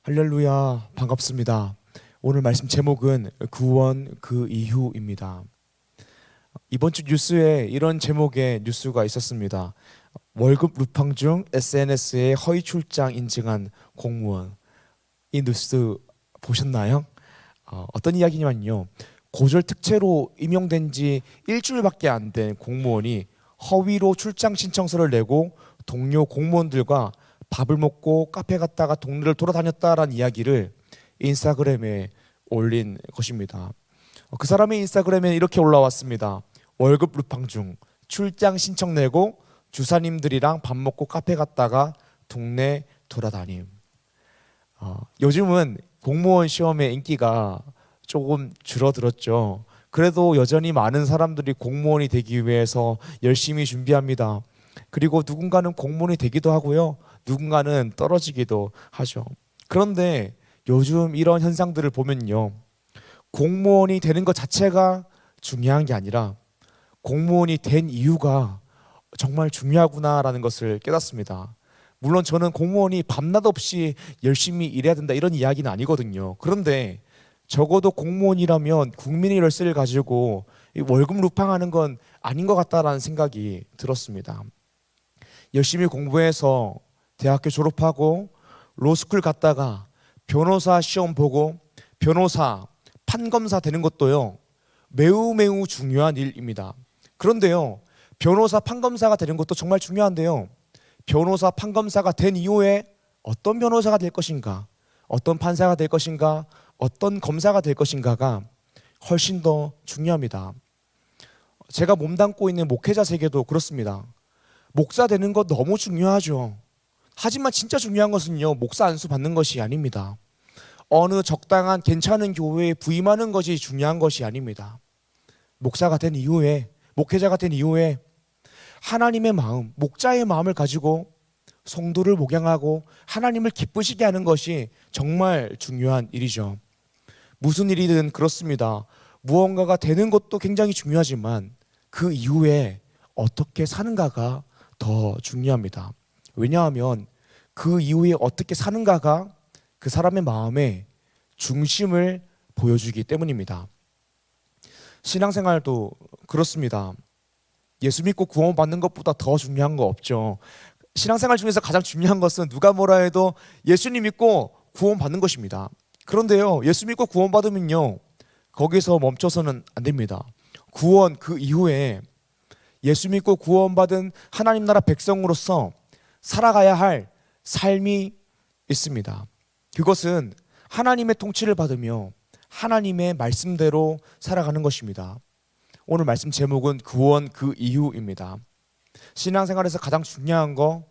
할렐루야, 반갑습니다. 오늘 말씀 제목은 구원 그 이후입니다. 이번 주 뉴스에 이런 제목의 뉴스가 있었습니다. 월급 루팡 중 SNS에 허위 출장 인증한 공무원. 이 뉴스 보셨나요? 어떤 이야기냐면요. 고졸 특채로 임용된 지 일주일밖에 안 된 공무원이 허위로 출장 신청서를 내고 동료 공무원들과 밥을 먹고 카페 갔다가 동네를 돌아다녔다라는 이야기를 인스타그램에 올린 것입니다. 그 사람의 인스타그램에 이렇게 올라왔습니다. 월급 루팡 중 출장 신청 내고 주사님들이랑 밥 먹고 카페 갔다가 동네 돌아다님. 요즘은 공무원 시험의 인기가 조금 줄어들었죠. 그래도 여전히 많은 사람들이 공무원이 되기 위해서 열심히 준비합니다. 그리고 누군가는 공무원이 되기도 하고요. 누군가는 떨어지기도 하죠. 그런데 요즘 이런 현상들을 보면요. 공무원이 되는 것 자체가 중요한 게 아니라 공무원이 된 이유가 정말 중요하구나라는 것을 깨닫습니다. 물론 저는 공무원이 밤낮 없이 열심히 일해야 된다 이런 이야기는 아니거든요. 그런데 적어도 공무원이라면 국민의 열쇠를 가지고 월급 루팡하는 건 아닌 것 같다라는 생각이 들었습니다. 열심히 공부해서 대학교 졸업하고 로스쿨 갔다가 변호사 시험 보고 변호사, 판검사 되는 것도요. 매우 중요한 일입니다. 그런데요. 변호사, 판검사가 되는 것도 정말 중요한데요. 변호사, 판검사가 된 이후에 어떤 변호사가 될 것인가, 어떤 판사가 될 것인가, 어떤 검사가 될 것인가가 훨씬 더 중요합니다. 제가 몸담고 있는 목회자 세계도 그렇습니다. 목사 되는 것 너무 중요하죠. 하지만 진짜 중요한 것은요, 목사 안수 받는 것이 아닙니다. 어느 적당한 괜찮은 교회에 부임하는 것이 중요한 것이 아닙니다. 목사가 된 이후에, 목회자가 된 이후에 하나님의 마음, 목자의 마음을 가지고 성도를 목양하고 하나님을 기쁘시게 하는 것이 정말 중요한 일이죠. 무슨 일이든 그렇습니다. 무언가가 되는 것도 굉장히 중요하지만 그 이후에 어떻게 사는가가 더 중요합니다. 왜냐하면 그 이후에 어떻게 사는가가 그 사람의 마음의 중심을 보여주기 때문입니다. 신앙생활도 그렇습니다. 예수 믿고 구원받는 것보다 더 중요한 거 없죠. 신앙생활 중에서 가장 중요한 것은 누가 뭐라 해도 예수님 믿고 구원받는 것입니다. 그런데요, 예수 믿고 구원받으면요, 거기서 멈춰서는 안 됩니다. 구원 그 이후에 예수 믿고 구원받은 하나님 나라 백성으로서 살아가야 할 삶이 있습니다. 그것은 하나님의 통치를 받으며 하나님의 말씀대로 살아가는 것입니다. 오늘 말씀 제목은 구원 그 이후입니다. 신앙생활에서 가장 중요한 거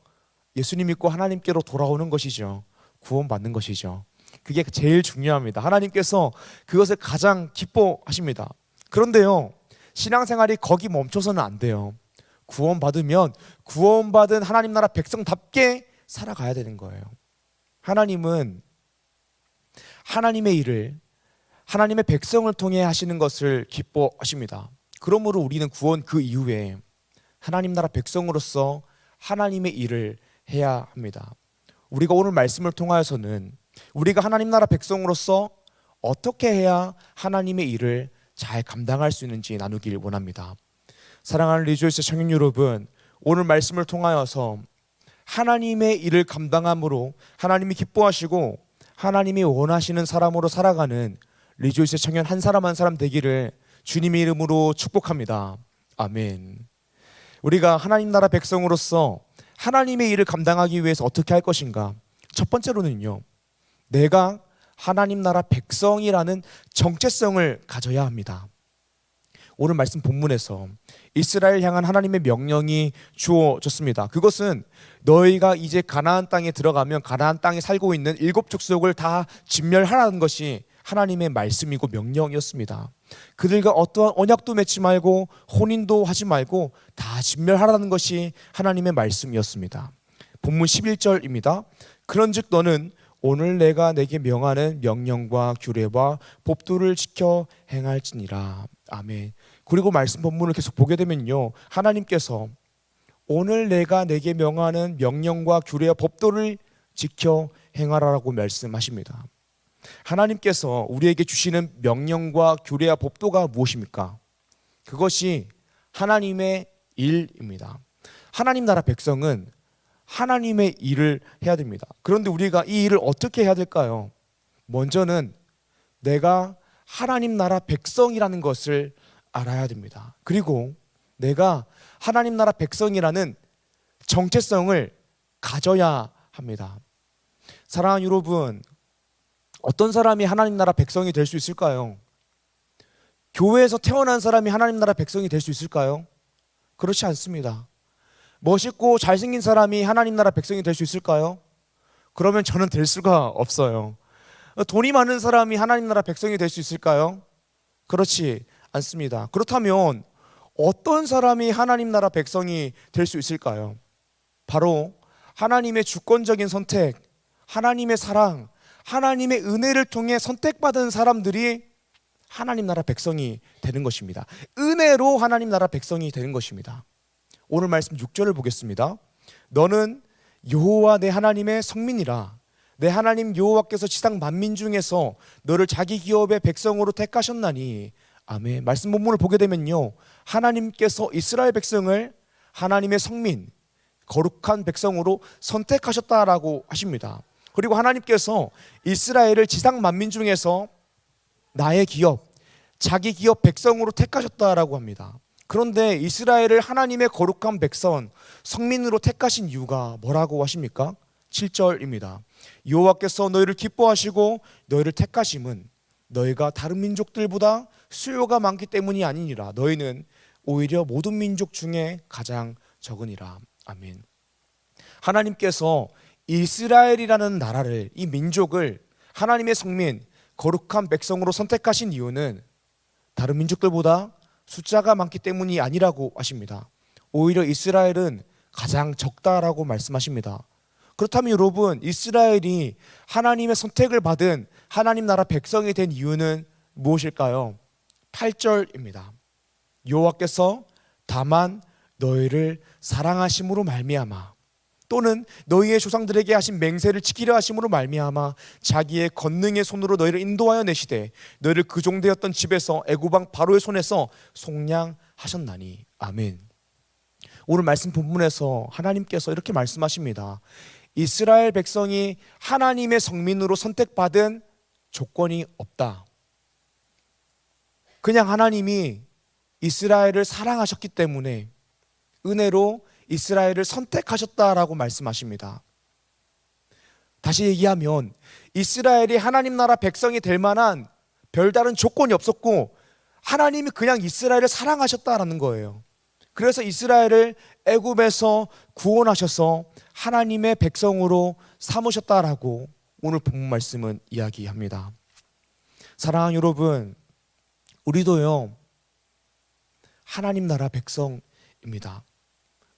예수님 믿고 하나님께로 돌아오는 것이죠. 구원받는 것이죠. 그게 제일 중요합니다. 하나님께서 그것을 가장 기뻐하십니다. 그런데요, 신앙생활이 거기 멈춰서는 안 돼요. 구원받으면 구원받은 하나님 나라 백성답게 살아가야 되는 거예요. 하나님은 하나님의 일을 하나님의 백성을 통해 하시는 것을 기뻐하십니다. 그러므로 우리는 구원 그 이후에 하나님 나라 백성으로서 하나님의 일을 해야 합니다. 우리가 오늘 말씀을 통하여서는 우리가 하나님 나라 백성으로서 어떻게 해야 하나님의 일을 잘 감당할 수 있는지 나누길 원합니다. 사랑하는 리조이스 청년 여러분, 오늘 말씀을 통하여서 하나님의 일을 감당함으로 하나님이 기뻐하시고 하나님이 원하시는 사람으로 살아가는 리조이스 청년 한 사람 한 사람 되기를 주님의 이름으로 축복합니다. 아멘. 우리가 하나님 나라 백성으로서 하나님의 일을 감당하기 위해서 어떻게 할 것인가? 첫 번째로는요, 내가 하나님 나라 백성이라는 정체성을 가져야 합니다. 오늘 말씀 본문에서 이스라엘 향한 하나님의 명령이 주어졌습니다. 그것은 너희가 이제 가나안 땅에 들어가면 가나안 땅에 살고 있는 일곱 족속을 다 진멸하라는 것이 하나님의 말씀이고 명령이었습니다. 그들과 어떠한 언약도 맺지 말고 혼인도 하지 말고 다 진멸하라는 것이 하나님의 말씀이었습니다. 본문 11절입니다. 그런즉 너는 오늘 내가 내게 명하는 명령과 규례와 법도를 지켜 행할지니라. 아멘. 그리고 말씀 본문을 계속 보게 되면요, 하나님께서 오늘 내가 내게 명하는 명령과 규례와 법도를 지켜 행하라고 말씀하십니다. 하나님께서 우리에게 주시는 명령과 규례와 법도가 무엇입니까? 그것이 하나님의 일입니다. 하나님 나라 백성은 하나님의 일을 해야 됩니다. 그런데 우리가 이 일을 어떻게 해야 될까요? 먼저는 내가 하나님 나라 백성이라는 것을 알아야 됩니다. 그리고 내가 하나님 나라 백성이라는 정체성을 가져야 합니다. 사랑하는 여러분, 어떤 사람이 하나님 나라 백성이 될 수 있을까요? 교회에서 태어난 사람이 하나님 나라 백성이 될 수 있을까요? 그렇지 않습니다. 멋있고 잘생긴 사람이 하나님 나라 백성이 될 수 있을까요? 그러면 저는 될 수가 없어요. 돈이 많은 사람이 하나님 나라 백성이 될 수 있을까요? 그렇지 않습니다. 그렇다면 어떤 사람이 하나님 나라 백성이 될 수 있을까요? 바로 하나님의 주권적인 선택, 하나님의 사랑, 하나님의 은혜를 통해 선택받은 사람들이 하나님 나라 백성이 되는 것입니다. 은혜로 하나님 나라 백성이 되는 것입니다. 오늘 말씀 6절을 보겠습니다. 너는 여호와 내 하나님의 성민이라. 내 하나님 여호와께서 지상 만민 중에서 너를 자기 기업의 백성으로 택하셨나니. 아멘. 말씀 본문을 보게 되면요, 하나님께서 이스라엘 백성을 하나님의 성민, 거룩한 백성으로 선택하셨다라고 하십니다. 그리고 하나님께서 이스라엘을 지상 만민 중에서 나의 기업, 자기 기업 백성으로 택하셨다라고 합니다. 그런데 이스라엘을 하나님의 거룩한 백성, 성민으로 택하신 이유가 뭐라고 하십니까? 7절입니다. 여호와께서 너희를 기뻐하시고 너희를 택하심은 너희가 다른 민족들보다 수요가 많기 때문이 아니니라. 너희는 오히려 모든 민족 중에 가장 적으니라. 아멘. 하나님께서 이스라엘이라는 나라를, 이 민족을 하나님의 성민, 거룩한 백성으로 선택하신 이유는 다른 민족들보다 숫자가 많기 때문이 아니라고 하십니다. 오히려 이스라엘은 가장 적다라고 말씀하십니다. 그렇다면 여러분, 이스라엘이 하나님의 선택을 받은 하나님 나라 백성이 된 이유는 무엇일까요? 8절입니다. 여호와께서 다만 너희를 사랑하심으로 말미암아, 또는 너희의 조상들에게 하신 맹세를 지키려 하심으로 말미암아 자기의 권능의 손으로 너희를 인도하여 내시되 너희를 그 종되었던 집에서 애굽 왕 바로의 손에서 속량하셨나니. 아멘. 오늘 말씀 본문에서 하나님께서 이렇게 말씀하십니다. 이스라엘 백성이 하나님의 성민으로 선택받은 조건이 없다. 그냥 하나님이 이스라엘을 사랑하셨기 때문에 은혜로 이스라엘을 선택하셨다라고 말씀하십니다. 다시 얘기하면 이스라엘이 하나님 나라 백성이 될 만한 별다른 조건이 없었고 하나님이 그냥 이스라엘을 사랑하셨다라는 거예요. 그래서 이스라엘을 애굽에서 구원하셔서 하나님의 백성으로 삼으셨다라고 오늘 본문 말씀은 이야기합니다. 사랑하는 여러분, 우리도요 하나님 나라 백성입니다.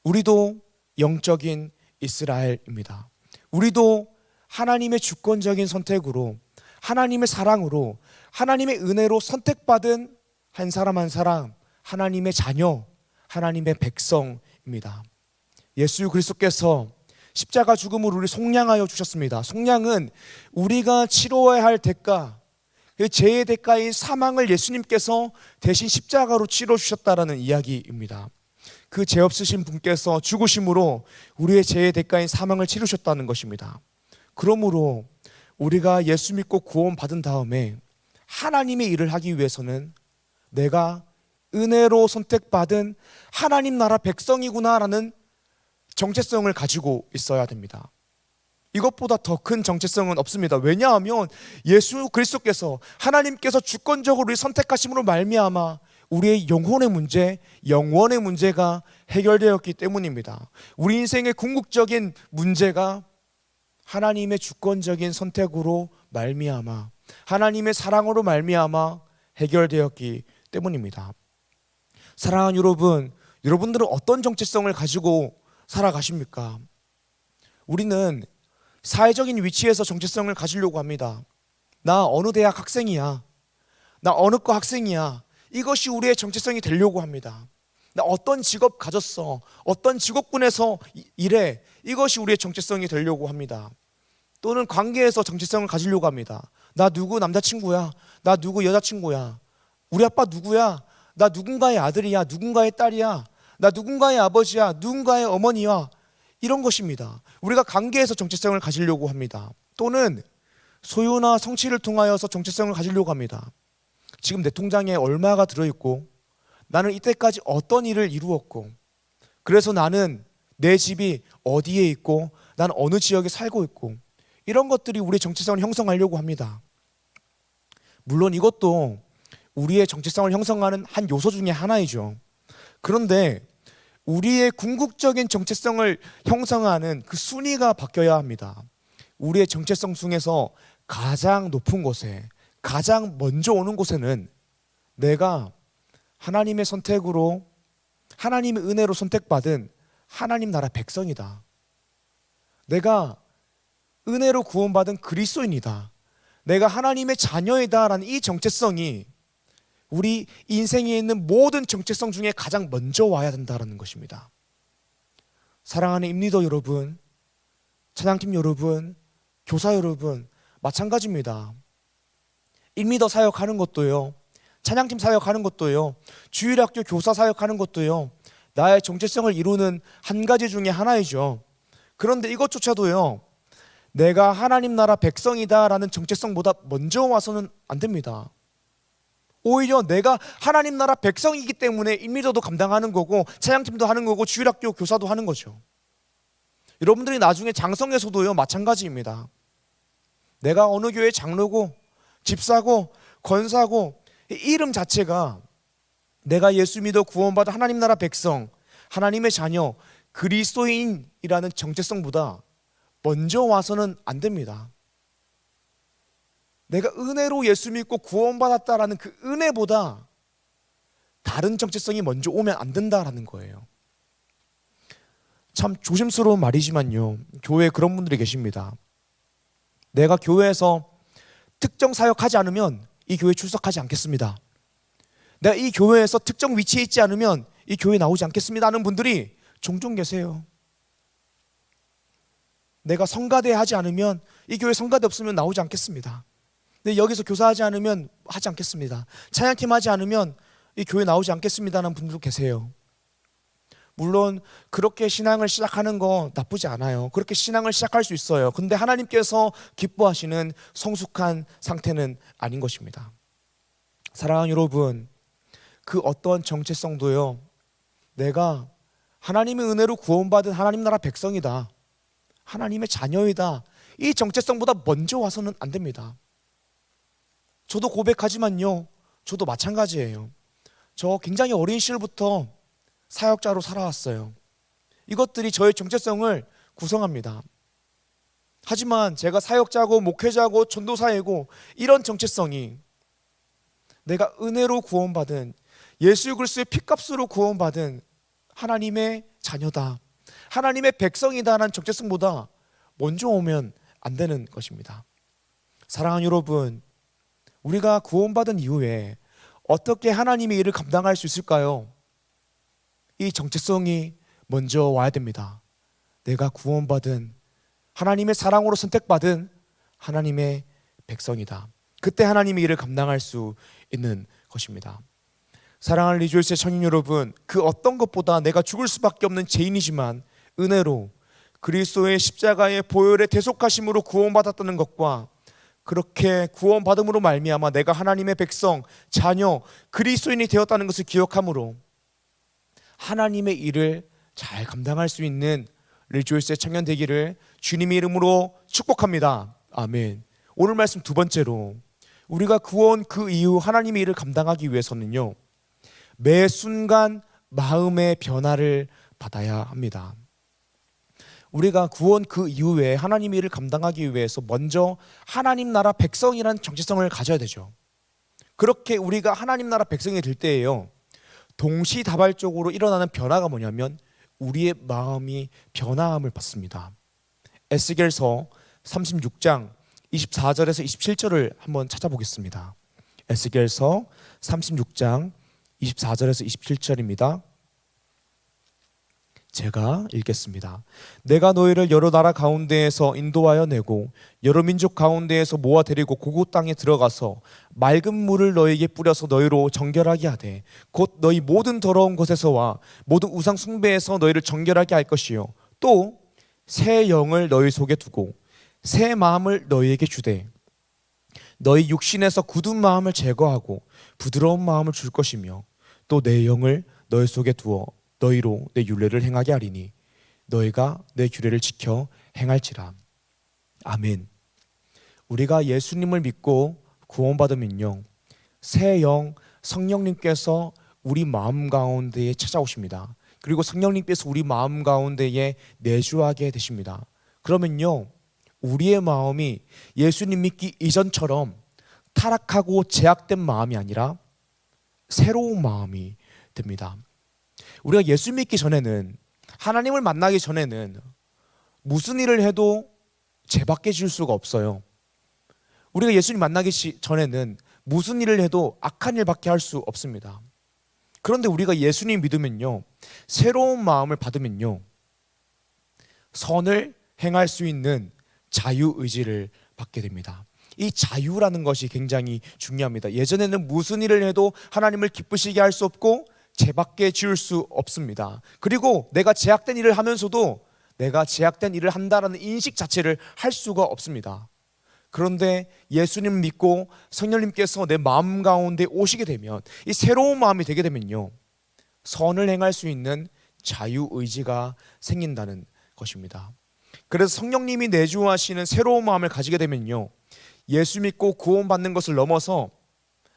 우리도 영적인 이스라엘입니다. 우리도 하나님의 주권적인 선택으로, 하나님의 사랑으로, 하나님의 은혜로 선택받은 한 사람 한 사람, 하나님의 자녀, 하나님의 백성입니다. 예수 그리스도께서 십자가 죽음으로 우리 속량하여 주셨습니다. 속량은 우리가 치러야 할 대가, 그 죄의 대가인 사망을 예수님께서 대신 십자가로 치러 주셨다라는 이야기입니다. 그 죄 없으신 분께서 죽으심으로 우리의 죄의 대가인 사망을 치르셨다는 것입니다. 그러므로 우리가 예수 믿고 구원 받은 다음에 하나님의 일을 하기 위해서는 내가 은혜로 선택받은 하나님 나라 백성이구나라는 정체성을 가지고 있어야 됩니다. 이것보다 더 큰 정체성은 없습니다. 왜냐하면 예수 그리스도께서, 하나님께서 주권적으로 우리 선택하심으로 말미암아 우리의 영혼의 문제, 영원의 문제가 해결되었기 때문입니다. 우리 인생의 궁극적인 문제가 하나님의 주권적인 선택으로 말미암아, 하나님의 사랑으로 말미암아 해결되었기 때문입니다. 사랑하는 여러분, 여러분들은 어떤 정체성을 가지고 살아가십니까? 우리는 사회적인 위치에서 정체성을 가지려고 합니다. 나 어느 대학 학생이야, 나 어느 과 학생이야, 이것이 우리의 정체성이 되려고 합니다. 나 어떤 직업 가졌어, 어떤 직업군에서 일해, 이것이 우리의 정체성이 되려고 합니다. 또는 관계에서 정체성을 가지려고 합니다. 나 누구 남자친구야, 나 누구 여자친구야, 우리 아빠 누구야, 나 누군가의 아들이야, 누군가의 딸이야, 나 누군가의 아버지야, 누군가의 어머니야. 이런 것입니다. 우리가 관계에서 정체성을 가지려고 합니다. 또는 소유나 성취를 통하여서 정체성을 가지려고 합니다. 지금 내 통장에 얼마가 들어있고, 나는 이때까지 어떤 일을 이루었고, 그래서 나는 내 집이 어디에 있고, 나는 어느 지역에 살고 있고, 이런 것들이 우리의 정체성을 형성하려고 합니다. 물론 이것도 우리의 정체성을 형성하는 한 요소 중에 하나이죠. 그런데 우리의 궁극적인 정체성을 형성하는 그 순위가 바뀌어야 합니다. 우리의 정체성 중에서 가장 높은 곳에, 가장 먼저 오는 곳에는 내가 하나님의 선택으로, 하나님의 은혜로 선택받은 하나님 나라 백성이다. 내가 은혜로 구원받은 그리스도인이다. 내가 하나님의 자녀이다라는 이 정체성이 우리 인생에 있는 모든 정체성 중에 가장 먼저 와야 된다는 것입니다. 사랑하는 임리더 여러분, 찬양팀 여러분, 교사 여러분, 마찬가지입니다. 임리더 사역하는 것도요, 찬양팀 사역하는 것도요, 주일학교 교사 사역하는 것도요, 나의 정체성을 이루는 한 가지 중에 하나이죠. 그런데 이것조차도요, 내가 하나님 나라 백성이다라는 정체성보다 먼저 와서는 안 됩니다. 오히려 내가 하나님 나라 백성이기 때문에 임리더도 감당하는 거고, 찬양팀도 하는 거고, 주일학교 교사도 하는 거죠. 여러분들이 나중에 장성에서도요, 마찬가지입니다. 내가 어느 교회 장로고, 집사고, 권사고, 이름 자체가 내가 예수 믿어 구원받은 하나님 나라 백성, 하나님의 자녀, 그리스도인이라는 정체성보다 먼저 와서는 안 됩니다. 내가 은혜로 예수 믿고 구원받았다라는 그 은혜보다 다른 정체성이 먼저 오면 안 된다라는 거예요. 참 조심스러운 말이지만요, 교회에 그런 분들이 계십니다. 내가 교회에서 특정 사역하지 않으면 이 교회에 출석하지 않겠습니다. 내가 이 교회에서 특정 위치에 있지 않으면 이 교회에 나오지 않겠습니다 하는 분들이 종종 계세요. 내가 성가대 하지 않으면, 이 교회 성가대 없으면 나오지 않겠습니다. 근데 여기서 교사하지 않으면 하지 않겠습니다. 찬양팀 하지 않으면 이 교회 나오지 않겠습니다 하는 분들도 계세요. 물론 그렇게 신앙을 시작하는 거 나쁘지 않아요. 그렇게 신앙을 시작할 수 있어요. 근데 하나님께서 기뻐하시는 성숙한 상태는 아닌 것입니다. 사랑하는 여러분, 그 어떤 정체성도요, 내가 하나님의 은혜로 구원받은 하나님 나라 백성이다, 하나님의 자녀이다, 이 정체성보다 먼저 와서는 안 됩니다. 저도 고백하지만요, 저도 마찬가지예요. 저 굉장히 어린 시절부터 사역자로 살아왔어요. 이것들이 저의 정체성을 구성합니다. 하지만 제가 사역자고 목회자고 전도사이고 이런 정체성이 내가 은혜로 구원받은, 예수 그리스도의 피값으로 구원받은 하나님의 자녀다, 하나님의 백성이다라는 정체성보다 먼저 오면 안 되는 것입니다. 사랑하는 여러분, 우리가 구원받은 이후에 어떻게 하나님의 일을 감당할 수 있을까요? 이 정체성이 먼저 와야 됩니다. 내가 구원받은, 하나님의 사랑으로 선택받은 하나님의 백성이다. 그때 하나님의 일을 감당할 수 있는 것입니다. 사랑하는 리조이스의 청년 여러분, 그 어떤 것보다 내가 죽을 수밖에 없는 죄인이지만 은혜로 그리스도의 십자가의 보혈의 대속하심으로 구원받았다는 것과, 그렇게 구원받음으로 말미암아 내가 하나님의 백성, 자녀, 그리스도인이 되었다는 것을 기억함으로 하나님의 일을 잘 감당할 수 있는 리조이스의 청년 되기를 주님의 이름으로 축복합니다. 아멘. 오늘 말씀 두 번째로, 우리가 구원 그 이후 하나님의 일을 감당하기 위해서는요, 매 순간 마음의 변화를 받아야 합니다. 우리가 구원 그 이후에 하나님의 일을 감당하기 위해서 먼저 하나님 나라 백성이라는 정체성을 가져야 되죠. 그렇게 우리가 하나님 나라 백성이 될 때에요, 동시다발적으로 일어나는 변화가 뭐냐면 우리의 마음이 변화함을 받습니다. 에스겔서 36장 24절에서 27절을 한번 찾아보겠습니다. 에스겔서 36장 24절에서 27절입니다. 제가 읽겠습니다. 내가 너희를 여러 나라 가운데에서 인도하여 내고 여러 민족 가운데에서 모아 데리고 고국 땅에 들어가서 맑은 물을 너희에게 뿌려서 너희로 정결하게 하되 곧 너희 모든 더러운 것에서와 모든 우상 숭배에서 너희를 정결하게 할 것이요 또 새 영을 너희 속에 두고 새 마음을 너희에게 주되 너희 육신에서 굳은 마음을 제거하고 부드러운 마음을 줄 것이며 또 내 영을 너희 속에 두어 너희로 내 율례를 행하게 하리니 너희가 내 규례를 지켜 행할지라. 아멘. 우리가 예수님을 믿고 구원받으면요 새 영 성령님께서 우리 마음 가운데에 찾아오십니다. 그리고 성령님께서 우리 마음 가운데에 내주하게 되십니다. 그러면요 우리의 마음이 예수님 믿기 이전처럼 타락하고 제약된 마음이 아니라 새로운 마음이 됩니다. 우리가 예수 믿기 전에는, 하나님을 만나기 전에는 무슨 일을 해도 죄밖에 지을 수가 없어요. 우리가 예수님 만나기 전에는 무슨 일을 해도 악한 일밖에 할 수 없습니다. 그런데 우리가 예수님 믿으면요 새로운 마음을 받으면요 선을 행할 수 있는 자유의지를 받게 됩니다. 이 자유라는 것이 굉장히 중요합니다. 예전에는 무슨 일을 해도 하나님을 기쁘시게 할 수 없고 죄밖에 지을 수 없습니다. 그리고 내가 제약된 일을 하면서도 내가 제약된 일을 한다라는 인식 자체를 할 수가 없습니다. 그런데 예수님 믿고 성령님께서 내 마음 가운데 오시게 되면, 이 새로운 마음이 되게 되면요 선을 행할 수 있는 자유의지가 생긴다는 것입니다. 그래서 성령님이 내주하시는 새로운 마음을 가지게 되면요 예수 믿고 구원받는 것을 넘어서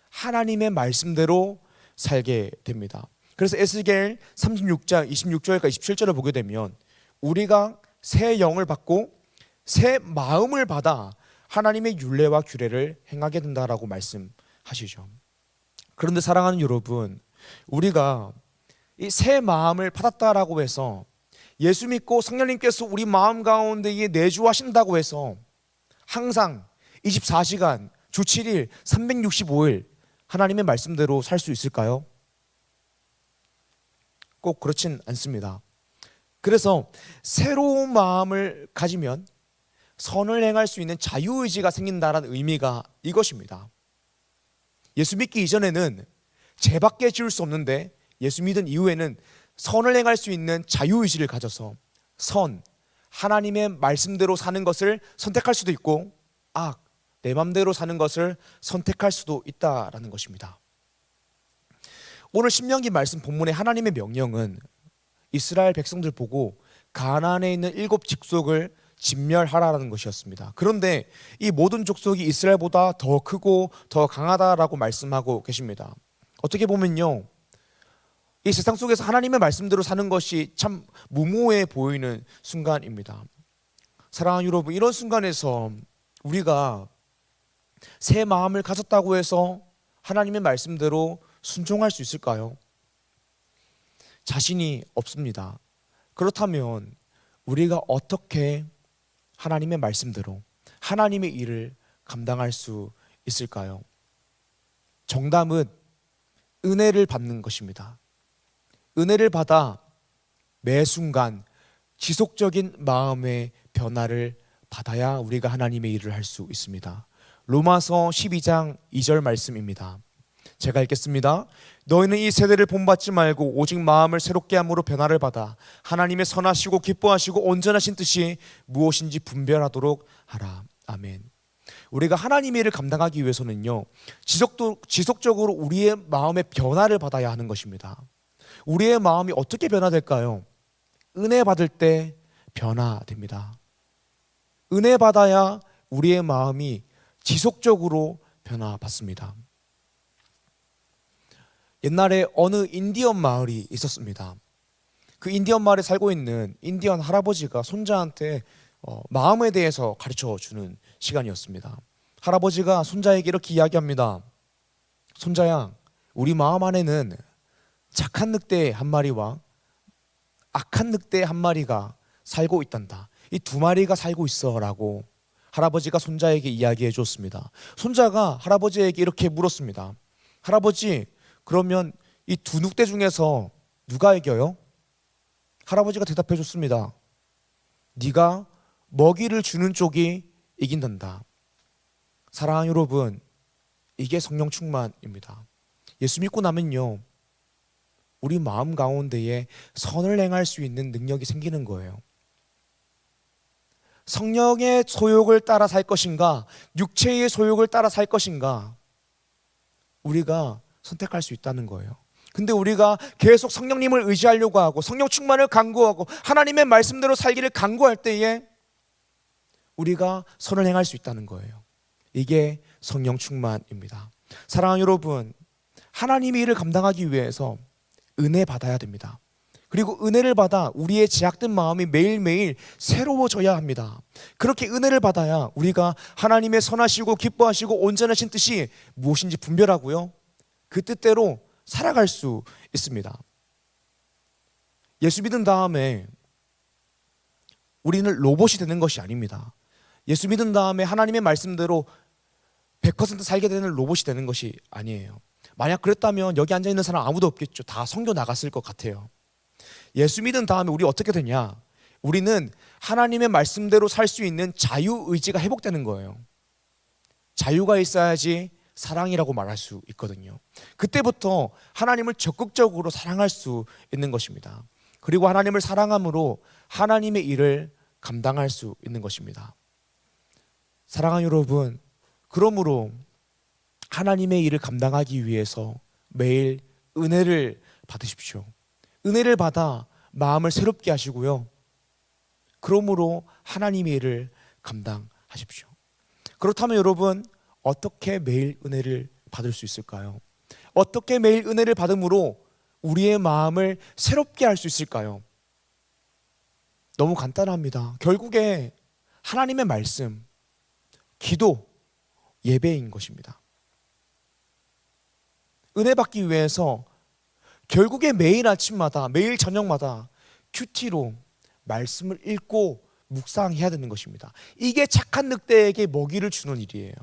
하나님의 말씀대로 살게 됩니다. 그래서 에스겔 36장 26절과 27절을 보게 되면 우리가 새 영을 받고 새 마음을 받아 하나님의 율례와 규례를 행하게 된다라고 말씀하시죠. 그런데 사랑하는 여러분, 우리가 이 새 마음을 받았다라고 해서 예수 믿고 성령님께서 우리 마음 가운데에 내주하신다고 해서 항상 24시간 주 7일 365일 하나님의 말씀대로 살 수 있을까요? 꼭 그렇진 않습니다. 그래서 새로운 마음을 가지면 선을 행할 수 있는 자유의지가 생긴다는 의미가 이것입니다. 예수 믿기 이전에는 죄밖에 지을 수 없는데 예수 믿은 이후에는 선을 행할 수 있는 자유의지를 가져서 하나님의 말씀대로 사는 것을 선택할 수도 있고 내 맘대로 사는 것을 선택할 수도 있다라는 것입니다. 오늘 신명기 말씀 본문의 하나님의 명령은 이스라엘 백성들 보고 가나안에 있는 7 족속을 진멸하라는 것이었습니다. 그런데 이 모든 족속이 이스라엘보다 더 크고 더 강하다라고 말씀하고 계십니다. 어떻게 보면요 이 세상 속에서 하나님의 말씀대로 사는 것이 참 무모해 보이는 순간입니다. 사랑하는 여러분, 이런 순간에서 우리가 새 마음을 가졌다고 해서 하나님의 말씀대로 순종할 수 있을까요? 자신이 없습니다. 그렇다면 우리가 어떻게 하나님의 말씀대로 하나님의 일을 감당할 수 있을까요? 정답은 은혜를 받는 것입니다. 은혜를 받아 매 순간 지속적인 마음의 변화를 받아야 우리가 하나님의 일을 할 수 있습니다. 로마서 12장 2절 말씀입니다. 제가 읽겠습니다. 너희는 이 세대를 본받지 말고 오직 마음을 새롭게 함으로 변화를 받아 하나님의 선하시고 기뻐하시고 온전하신 뜻이 무엇인지 분별하도록 하라. 아멘. 우리가 하나님의 일을 감당하기 위해서는요 지속적으로 우리의 마음의 변화를 받아야 하는 것입니다. 우리의 마음이 어떻게 변화될까요? 은혜 받을 때 변화됩니다. 은혜 받아야 우리의 마음이 지속적으로 변화받습니다. 옛날에 어느 인디언 마을이 있었습니다. 그 인디언 마을에 살고 있는 인디언 할아버지가 손자한테 마음에 대해서 가르쳐 주는 시간이었습니다. 할아버지가 손자에게 이렇게 이야기합니다. 손자야, 우리 마음 안에는 착한 늑대 한 마리와 악한 늑대 한 마리가 살고 있단다. 이 두 마리가 살고 있어 라고 할아버지가 손자에게 이야기해 줬습니다. 손자가 할아버지에게 이렇게 물었습니다. 할아버지, 그러면 이 두 늑대 중에서 누가 이겨요? 할아버지가 대답해 줬습니다. 네가 먹이를 주는 쪽이 이긴단다. 사랑하는 여러분, 이게 성령 충만입니다. 예수 믿고 나면요, 우리 마음 가운데에 선을 행할 수 있는 능력이 생기는 거예요. 성령의 소욕을 따라 살 것인가, 육체의 소욕을 따라 살 것인가, 우리가 선택할 수 있다는 거예요. 근데 우리가 계속 성령님을 의지하려고 하고 성령 충만을 간구하고 하나님의 말씀대로 살기를 간구할 때에 우리가 선을 행할 수 있다는 거예요. 이게 성령 충만입니다. 사랑하는 여러분, 하나님의 일을 감당하기 위해서 은혜 받아야 됩니다. 그리고 은혜를 받아 우리의 제약된 마음이 매일매일 새로워져야 합니다. 그렇게 은혜를 받아야 우리가 하나님의 선하시고 기뻐하시고 온전하신 뜻이 무엇인지 분별하고요, 그 뜻대로 살아갈 수 있습니다. 예수 믿은 다음에 우리는 로봇이 되는 것이 아닙니다. 예수 믿은 다음에 하나님의 말씀대로 100% 살게 되는 로봇이 되는 것이 아니에요. 만약 그랬다면 여기 앉아있는 사람 아무도 없겠죠. 다 선교 나갔을 것 같아요. 예수 믿은 다음에 우리 어떻게 되냐? 우리는 하나님의 말씀대로 살 수 있는 자유의지가 회복되는 거예요. 자유가 있어야지 사랑이라고 말할 수 있거든요. 그때부터 하나님을 적극적으로 사랑할 수 있는 것입니다. 그리고 하나님을 사랑함으로 하나님의 일을 감당할 수 있는 것입니다. 사랑하는 여러분, 그러므로 하나님의 일을 감당하기 위해서 매일 은혜를 받으십시오. 은혜를 받아 마음을 새롭게 하시고요, 그러므로 하나님의 일을 감당하십시오. 그렇다면 여러분, 어떻게 매일 은혜를 받을 수 있을까요? 어떻게 매일 은혜를 받음으로 우리의 마음을 새롭게 할 수 있을까요? 너무 간단합니다. 결국에 하나님의 말씀, 기도, 예배인 것입니다. 은혜 받기 위해서 결국에 매일 아침마다, 매일 저녁마다 큐티로 말씀을 읽고 묵상해야 되는 것입니다. 이게 착한 늑대에게 먹이를 주는 일이에요.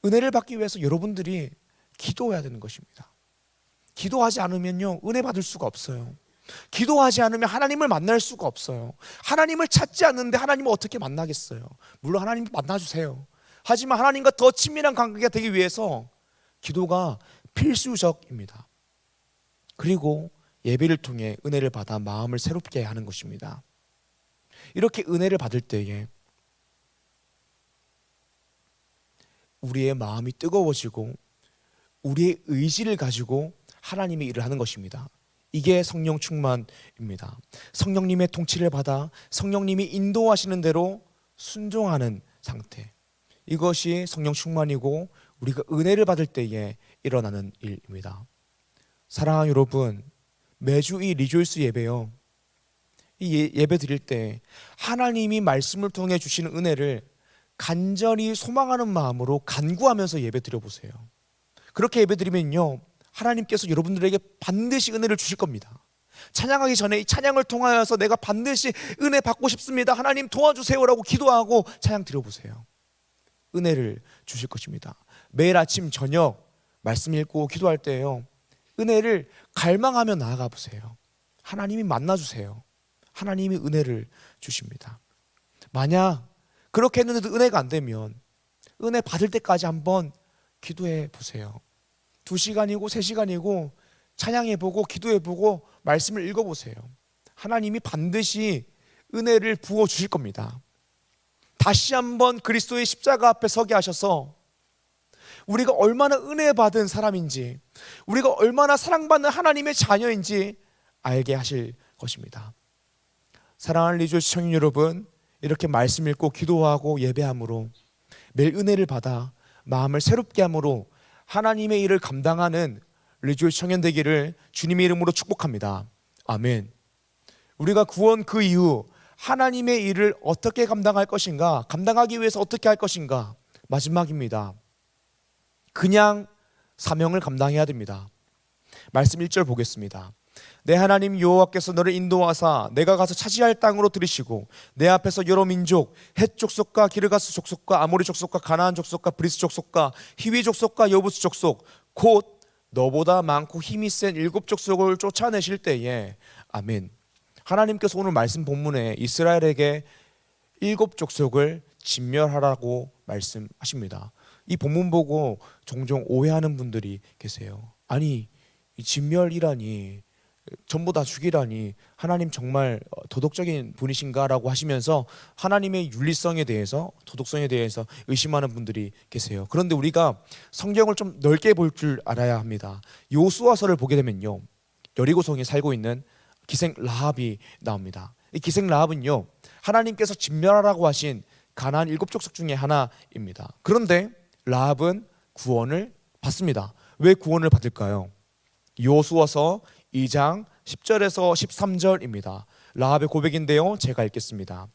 은혜를 받기 위해서 여러분들이 기도해야 되는 것입니다. 기도하지 않으면요, 은혜 받을 수가 없어요. 기도하지 않으면 하나님을 만날 수가 없어요. 하나님을 찾지 않는데 하나님을 어떻게 만나겠어요? 물론 하나님 만나주세요. 하지만 하나님과 더 친밀한 관계가 되기 위해서 기도가 필수적입니다. 그리고 예배를 통해 은혜를 받아 마음을 새롭게 하는 것입니다. 이렇게 은혜를 받을 때에 우리의 마음이 뜨거워지고 우리의 의지를 가지고 하나님의 일을 하는 것입니다. 이게 성령 충만입니다. 성령님의 통치를 받아 성령님이 인도하시는 대로 순종하는 상태, 이것이 성령 충만이고 우리가 은혜를 받을 때에 일어나는 일입니다. 사랑하는 여러분, 매주 이 리조이스 예배요, 이 예배 드릴 때 하나님이 말씀을 통해 주시는 은혜를 간절히 소망하는 마음으로 간구하면서 예배 드려보세요. 그렇게 예배 드리면요, 하나님께서 여러분들에게 반드시 은혜를 주실 겁니다. 찬양하기 전에 이 찬양을 통하여서 내가 반드시 은혜 받고 싶습니다, 하나님 도와주세요라고 기도하고 찬양 드려보세요. 은혜를 주실 것입니다. 매일 아침 저녁 말씀 읽고 기도할 때요, 은혜를 갈망하며 나아가 보세요. 하나님이 만나주세요. 하나님이 은혜를 주십니다. 만약 그렇게 했는데도 은혜가 안 되면 은혜 받을 때까지 한번 기도해 보세요. 2시간이고 3시간이고 찬양해보고 기도해보고 말씀을 읽어보세요. 하나님이 반드시 은혜를 부어주실 겁니다. 다시 한번 그리스도의 십자가 앞에 서게 하셔서 우리가 얼마나 은혜 받은 사람인지, 우리가 얼마나 사랑받는 하나님의 자녀인지 알게 하실 것입니다. 사랑하는 리조이스 청년 여러분, 이렇게 말씀 읽고 기도하고 예배함으로 매일 은혜를 받아 마음을 새롭게 함으로 하나님의 일을 감당하는 리조이스 청년 되기를 주님의 이름으로 축복합니다. 아멘. 우리가 구원 그 이후 하나님의 일을 어떻게 감당할 것인가, 감당하기 위해서 어떻게 할 것인가, 마지막입니다. 그냥 사명을 감당해야 됩니다. 말씀 1절 보겠습니다. 내 하나님 여호와께서 너를 인도하사 내가 가서 차지할 땅으로 들이시고 내 앞에서 여러 민족, 헷 족속과 기르가스 족속과 아모리 족속과 가나안 족속과 브리스 족속과 히위 족속과 여부스 족속 곧 너보다 많고 힘이 센 일곱 족속을 쫓아내실 때에 아멘. 하나님께서 오늘 말씀 본문에 이스라엘에게 일곱 족속을 진멸하라고 말씀하십니다. 이 본문 보고 종종 오해하는 분들이 계세요. 아니, 이 진멸이라니, 전부 다 죽이라니 하나님 정말 도덕적인 분이신가라고 하시면서 하나님의 윤리성에 대해서, 도덕성에 대해서 의심하는 분들이 계세요. 그런데 우리가 성경을 좀 넓게 볼 줄 알아야 합니다. 요수아서를 보게 되면요, 여리고성에 살고 있는 기생 라합이 나옵니다. 이 기생 라합은요, 하나님께서 진멸하라고 하신 가나안 일곱 족속 중에 하나입니다. 그런데 라합은 구원을 받습니다. 왜 구원을 받을까요? 요수아서 2장 10절에서 13절입니다. 라합의 고백인데요, 제가 읽겠습니다.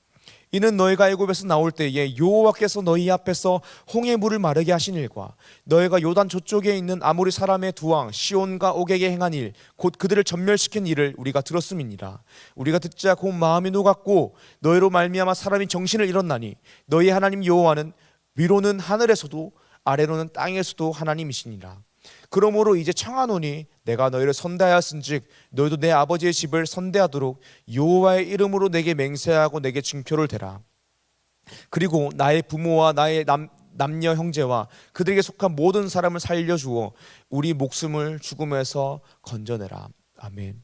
이는 너희가 애굽에서 나올 때에 여호와께서 너희 앞에서 홍해 물을 마르게 하신 일과 너희가 요단 저쪽에 있는 아모리 사람의 두 왕 시온과 옥에게 행한 일, 곧 그들을 전멸시킨 일을 우리가 들었음이니라. 우리가 듣자 곧 마음이 녹았고 너희로 말미암아 사람이 정신을 잃었나니 너희 하나님 여호와는 위로는 하늘에서도 아래로는 땅에서도 하나님이시니라. 그러므로 이제 청하노니 내가 너희를 선대하였은즉 너희도 내 아버지의 집을 선대하도록 여호와의 이름으로 내게 맹세하고 내게 증표를 대라. 그리고 나의 부모와 나의 남녀 형제와 그들에게 속한 모든 사람을 살려주어 우리 목숨을 죽음에서 건져내라. 아멘.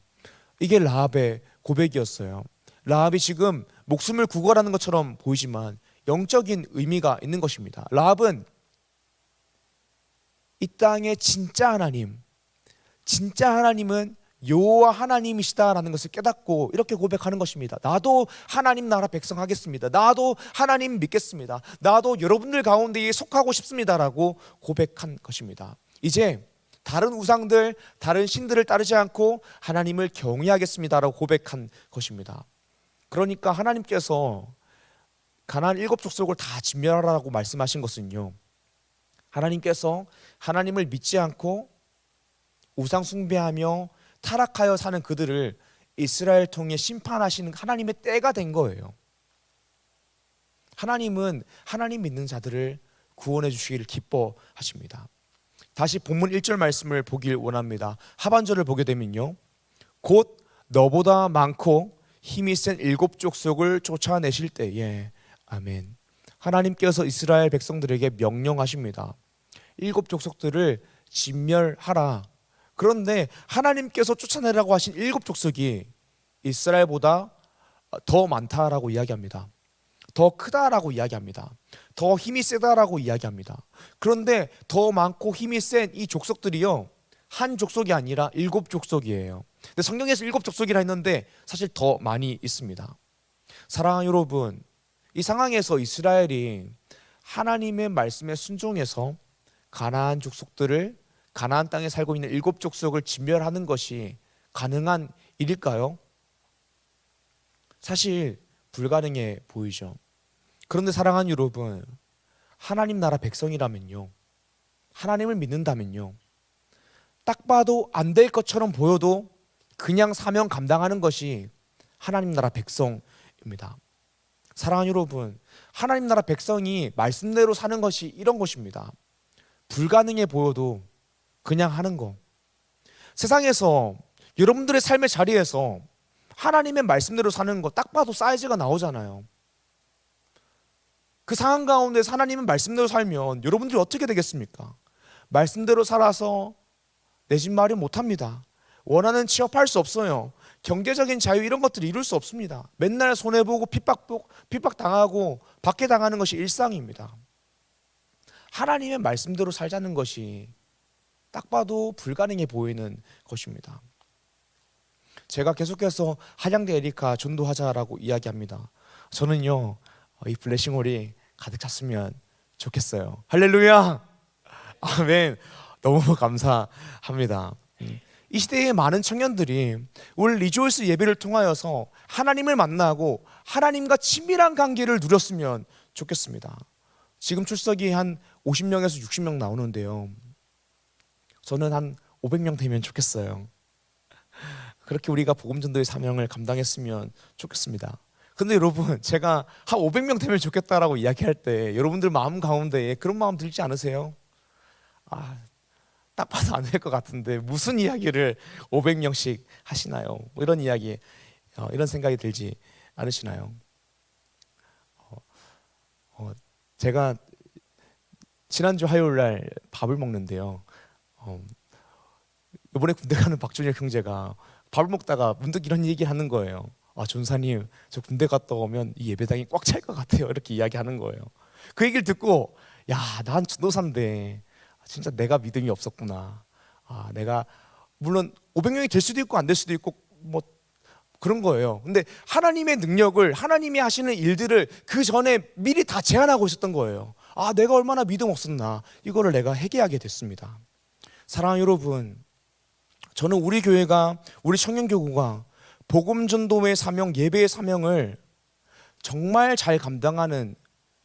이게 라합의 고백이었어요. 라합이 지금 목숨을 구걸하는 것처럼 보이지만 영적인 의미가 있는 것입니다. 라합은 이 땅의 진짜 하나님은 여호와 하나님이시다라는 것을 깨닫고 이렇게 고백하는 것입니다. 나도 하나님 나라 백성 하겠습니다. 나도 하나님 믿겠습니다. 나도 여러분들 가운데에 속하고 싶습니다라고 고백한 것입니다. 이제 다른 우상들, 다른 신들을 따르지 않고 하나님을 경외하겠습니다라고 고백한 것입니다. 그러니까 하나님께서 가나안 일곱 족속을 다 진멸하라고 말씀하신 것은요, 하나님께서 하나님을 믿지 않고 우상 숭배하며 타락하여 사는 그들을 이스라엘 통해 심판하시는 하나님의 때가 된 거예요. 하나님은 하나님 믿는 자들을 구원해 주시기를 기뻐하십니다. 다시 본문 1절 말씀을 보길 원합니다. 하반절을 보게 되면요, 곧 너보다 많고 힘이 센 일곱 족속을 쫓아내실 때에 아멘. 하나님께서 이스라엘 백성들에게 명령하십니다. 일곱 족속들을 진멸하라. 그런데 하나님께서 쫓아내라고 하신 일곱 족속이 이스라엘보다 더 많다라고 이야기합니다. 더 크다라고 이야기합니다. 더 힘이 세다라고 이야기합니다. 그런데 더 많고 힘이 센 이 족속들이요, 한 족속이 아니라 일곱 족속이에요. 근데 성경에서 일곱 족속이라 했는데 사실 더 많이 있습니다. 사랑하는 여러분, 이 상황에서 이스라엘이 하나님의 말씀에 순종해서 가나안 족속들을, 가나안 땅에 살고 있는 일곱 족속을 진멸하는 것이 가능한 일일까요? 사실 불가능해 보이죠. 그런데 사랑하는 여러분, 하나님 나라 백성이라면요, 하나님을 믿는다면요, 딱 봐도 안 될 것처럼 보여도 그냥 사명 감당하는 것이 하나님 나라 백성입니다. 사랑하는 여러분, 하나님 나라 백성이 말씀대로 사는 것이 이런 것입니다. 불가능해 보여도 그냥 하는 거. 세상에서 여러분들의 삶의 자리에서 하나님의 말씀대로 사는 거 딱 봐도 사이즈가 나오잖아요. 그 상황 가운데 하나님의 말씀대로 살면 여러분들이 어떻게 되겠습니까? 말씀대로 살아서 내 집 마련 못합니다. 원하는 취업할 수 없어요. 경제적인 자유 이런 것들을 이룰 수 없습니다. 맨날 손해보고 핍박당하고 박해당하는 것이 일상입니다. 하나님의 말씀대로 살자는 것이 딱 봐도 불가능해 보이는 것입니다. 제가 계속해서 한양대 에리카 전도하자라고 이야기합니다. 저는요, 이 블레싱홀이 가득 찼으면 좋겠어요. 할렐루야, 아멘. 너무 감사합니다. 이 시대의 많은 청년들이 오늘 리조이스 예배를 통하여서 하나님을 만나고 하나님과 친밀한 관계를 누렸으면 좋겠습니다. 지금 출석이 한 50명에서 60명 나오는데요, 저는 한 500명 되면 좋겠어요. 그렇게 우리가 복음전도의 사명을 감당했으면 좋겠습니다. 근데 여러분, 제가 한 500명 되면 좋겠다라고 이야기할 때 여러분들 마음 가운데에 그런 마음 들지 않으세요? 딱 봐도 안 될 것 같은데 무슨 이야기를 500명씩 하시나요? 뭐 이런 이야기, 이런 생각이 들지 않으시나요? 제가 지난주 화요일 날 밥을 먹는데요. 이번에 군대 가는 박준일 형제가 밥을 먹다가 문득 이런 얘기를 하는 거예요. 전사님, 저 군대 갔다 오면 이 예배당이 꽉 찰 것 같아요. 이렇게 이야기하는 거예요. 그 얘기를 듣고, 야, 난 전도사인데 진짜 내가 믿음이 없었구나. 내가 물론 500명이 될 수도 있고 안 될 수도 있고 뭐 그런 거예요. 근데 하나님의 능력을, 하나님이 하시는 일들을 그 전에 미리 다 제안하고 있었던 거예요. 내가 얼마나 믿음 없었나. 이거를 내가 회개하게 됐습니다. 사랑하는 여러분, 저는 우리 교회가, 우리 청년교구가 복음 전도의 사명, 예배의 사명을 정말 잘 감당하는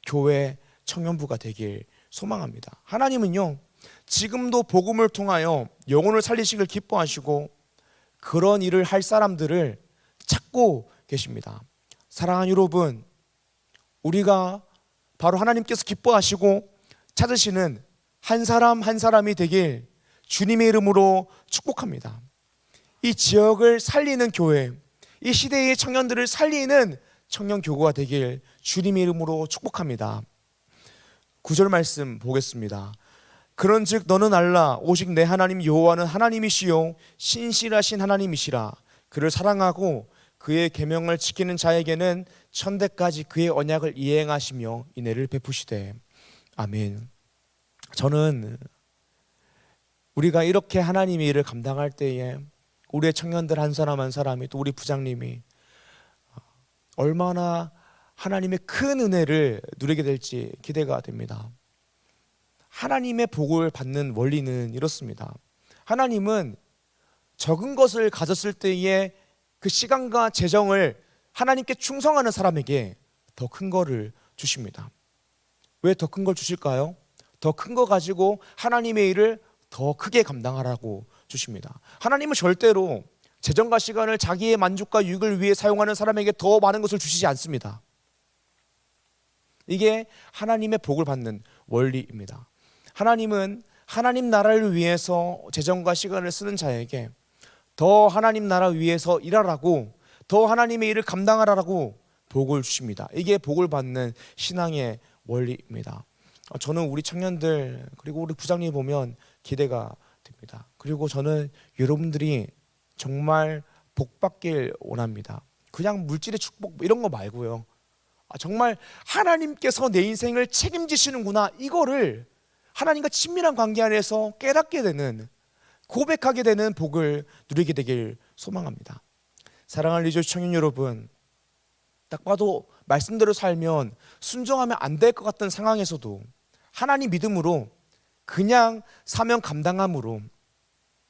교회 청년부가 되길 소망합니다. 하나님은요, 지금도 복음을 통하여 영혼을 살리시길 기뻐하시고 그런 일을 할 사람들을 찾고 계십니다. 사랑하는 여러분, 우리가 바로 하나님께서 기뻐하시고 찾으시는 한 사람 한 사람이 되길 주님의 이름으로 축복합니다. 이 지역을 살리는 교회, 이 시대의 청년들을 살리는 청년교구가 되길 주님의 이름으로 축복합니다. 9절 말씀 보겠습니다. 그런즉 너는 알라 오직 내 하나님 여호와는 하나님이시요 신실하신 하나님이시라. 그를 사랑하고 그의 계명을 지키는 자에게는 천대까지 그의 언약을 이행하시며 인애를 베푸시되. 아멘. 저는 우리가 이렇게 하나님의 일을 감당할 때에 우리의 청년들 한 사람 한 사람이, 또 우리 부장님이 얼마나 하나님의 큰 은혜를 누리게 될지 기대가 됩니다. 하나님의 복을 받는 원리는 이렇습니다. 하나님은 적은 것을 가졌을 때에 그 시간과 재정을 하나님께 충성하는 사람에게 더 큰 거를 주십니다. 왜 더 큰 걸 주실까요? 더 큰 거 가지고 하나님의 일을 더 크게 감당하라고 주십니다. 하나님은 절대로 재정과 시간을 자기의 만족과 유익을 위해 사용하는 사람에게 더 많은 것을 주시지 않습니다. 이게 하나님의 복을 받는 원리입니다. 하나님은 하나님 나라를 위해서 재정과 시간을 쓰는 자에게 더 하나님 나라 위해서 일하라고, 더 하나님의 일을 감당하라고 복을 주십니다. 이게 복을 받는 신앙의 원리입니다. 저는 우리 청년들 그리고 우리 부장님 보면 기대가 됩니다. 그리고 저는 여러분들이 정말 복 받길 원합니다. 그냥 물질의 축복 이런 거 말고요. 정말 하나님께서 내 인생을 책임지시는구나, 이거를 하나님과 친밀한 관계 안에서 깨닫게 되는, 고백하게 되는 복을 누리게 되길 소망합니다. 사랑하는 리조스 청년 여러분, 딱 봐도 말씀대로 살면 순종하면 안 될 것 같은 상황에서도 하나님 믿음으로 그냥 사명 감당함으로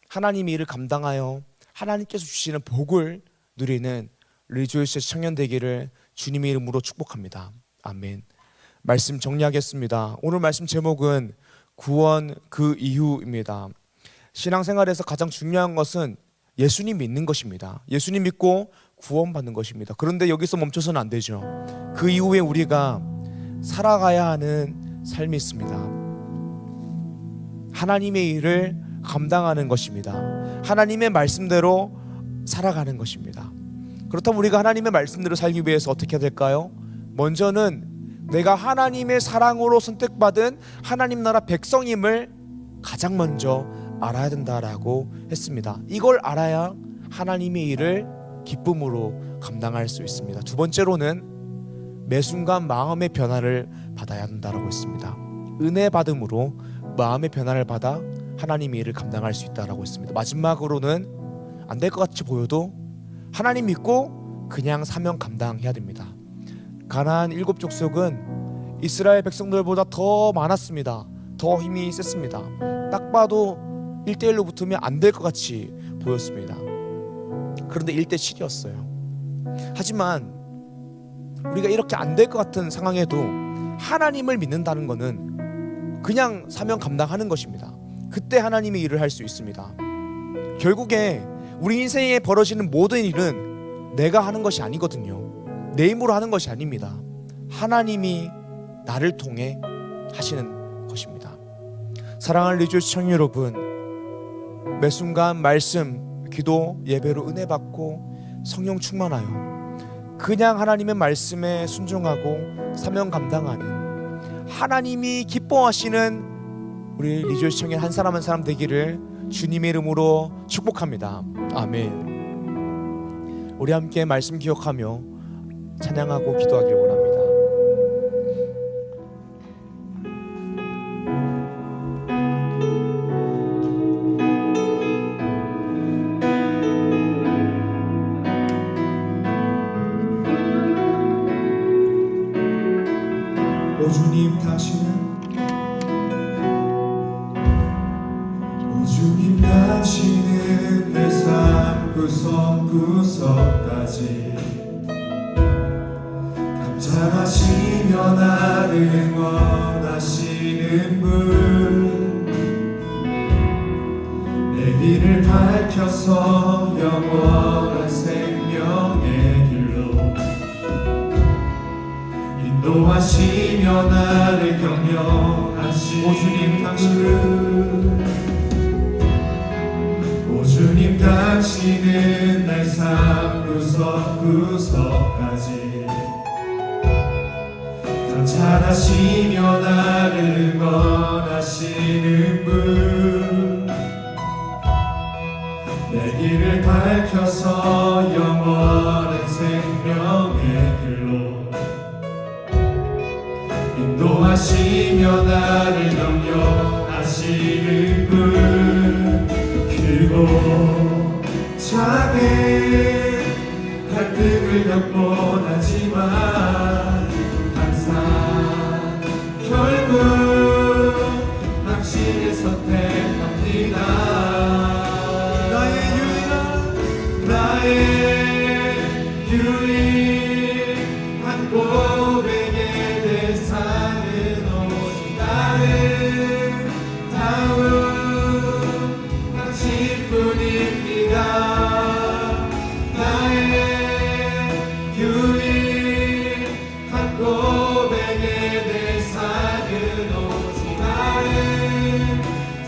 하나님의 일을 감당하여 하나님께서 주시는 복을 누리는 리조이스 청년 되기를 주님의 이름으로 축복합니다. 아멘. 말씀 정리하겠습니다. 오늘 말씀 제목은 구원 그 이후입니다. 신앙생활에서 가장 중요한 것은 예수님 믿는 것입니다. 예수님 믿고 구원받는 것입니다. 그런데 여기서 멈춰서는 안 되죠. 그 이후에 우리가 살아가야 하는 삶이 있습니다. 하나님의 일을 감당하는 것입니다. 하나님의 말씀대로 살아가는 것입니다. 그렇다면 우리가 하나님의 말씀대로 살기 위해서 어떻게 해야 될까요? 먼저는 내가 하나님의 사랑으로 선택받은 하나님 나라 백성임을 가장 먼저 알아야 된다라고 했습니다. 이걸 알아야 하나님의 일을 기쁨으로 감당할 수 있습니다. 두 번째로는 매 순간 마음의 변화를 받아야 한다라고 했습니다. 은혜 받음으로 마음의 변화를 받아 하나님의 일을 감당할 수 있다라고 했습니다. 마지막으로는 안 될 것 같이 보여도 하나님 믿고 그냥 사명 감당해야 됩니다. 가나안 7 족속은 이스라엘 백성들보다 더 많았습니다. 더 힘이 셌습니다. 딱 봐도 1대1로 붙으면 안 될 것 같이 보였습니다. 그런데 1대7이었어요. 하지만 우리가 이렇게 안 될 것 같은 상황에도 하나님을 믿는다는 것은 그냥 사명 감당하는 것입니다. 그때 하나님의 일을 할 수 있습니다. 결국에 우리 인생에 벌어지는 모든 일은 내가 하는 것이 아니거든요. 내 힘으로 하는 것이 아닙니다. 하나님이 나를 통해 하시는 것입니다. 사랑하는 리조스 청년 여러분, 매 순간 말씀, 기도, 예배로 은혜 받고 성령 충만하여 그냥 하나님의 말씀에 순종하고 사명 감당하는 하나님이 기뻐하시는 우리 리조시 청년 한 사람 한 사람 되기를 주님의 이름으로 축복합니다. 아멘. 우리 함께 말씀 기억하며 찬양하고 기도하길 원합니다. 오 주님 당신은 내 삶 구석구석까지 감찰하시며 나를 응원하시는 분, 내 길을 밝혀서 영원한 생명의 길로 인도하시며 나를 격려하시는 오 주님 당신은 날 삶 구석구석까지 감찰하시며 나를 응원하시는 분, 내 길을 밝혀서 영원한 생명의 길로 인도하시며 나를 격려하시는 분, 길고 작은 갈등을 겪곤 하지만 항상 결국 당신을 선택합니다. 나의 유일한 고백의 대상은 오직 아름다운 당신뿐입니다. 나의 유일한 고백의 대상은 오직 아름다운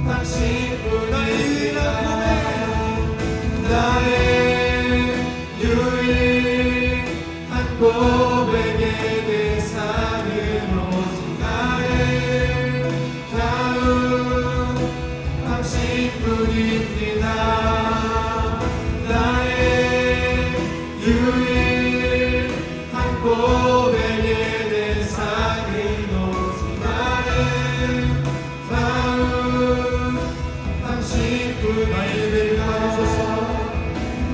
당신뿐입니다. 나의 유일한 고백의 대상은 오직 아름다운 당신뿐입니다. 나의 유일한 고백의 대상은 오직 아름다운 당신뿐입니다.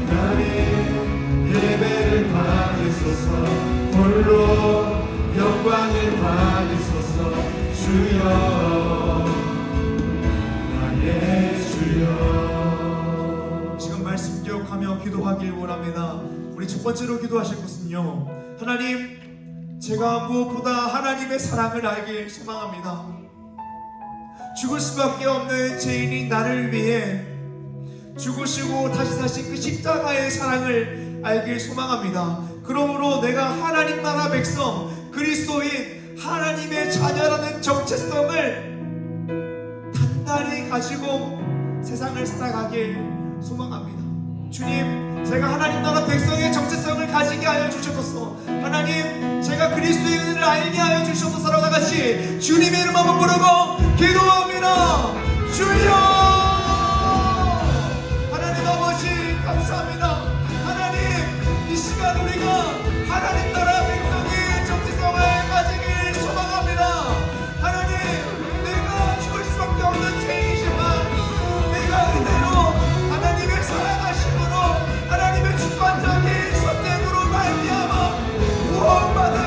나의 예배를 받으소서, 홀로 영광을 받으소서. 주여 나의 주여. 지금 말씀 기억하며 기도하길 원합니다. 우리 첫 번째로 기도하실 것은요, 하나님, 제가 무엇보다 하나님의 사랑을 알길 소망합니다. 죽을 수밖에 없는 죄인인 나를 위해 죽으시고 다시 사신 그 십자가의 사랑을 알길 소망합니다. 그러므로 내가 하나님 나라 백성, 그리스도인 하나님의 자녀라는 정체성을 단단히 가지고 세상을 살아가길 소망합니다. 주님, 제가 하나님 나라 백성의 정체성을 가지게 하여 주셔서, 하나님, 제가 그리스도인을 알게 하여 주셔서로 다 같이 주님의 이름 한번 부르고 기도합니다. 주여! 감사합니다. 하나님, 이 시간 우리가 하나님 나라 백성의 정체성을 가지길 소망합니다. 하나님, 내가 죽을 수밖에 없는 죄이지만 내가 은혜로 하나님의 사랑하심으로 하나님의 주관적인 선택으로 말미암아 구원받은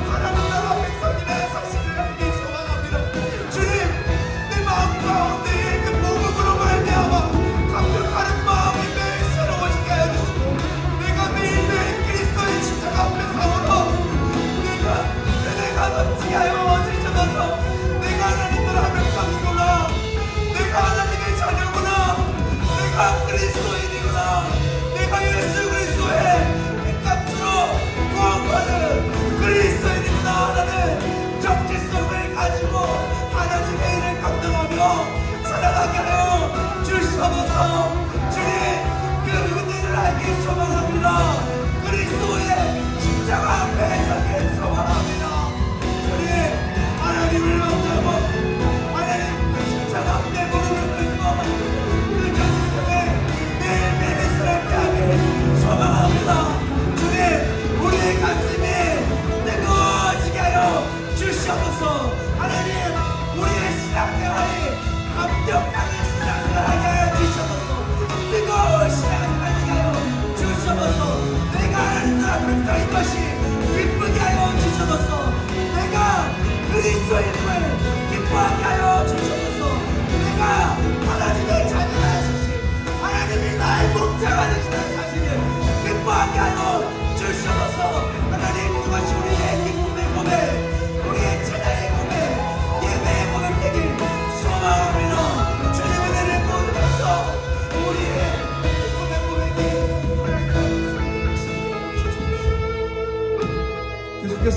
하나님 나라 백성님의 사실을 알길 소망합니다. 주님, 내 마음 가운데 그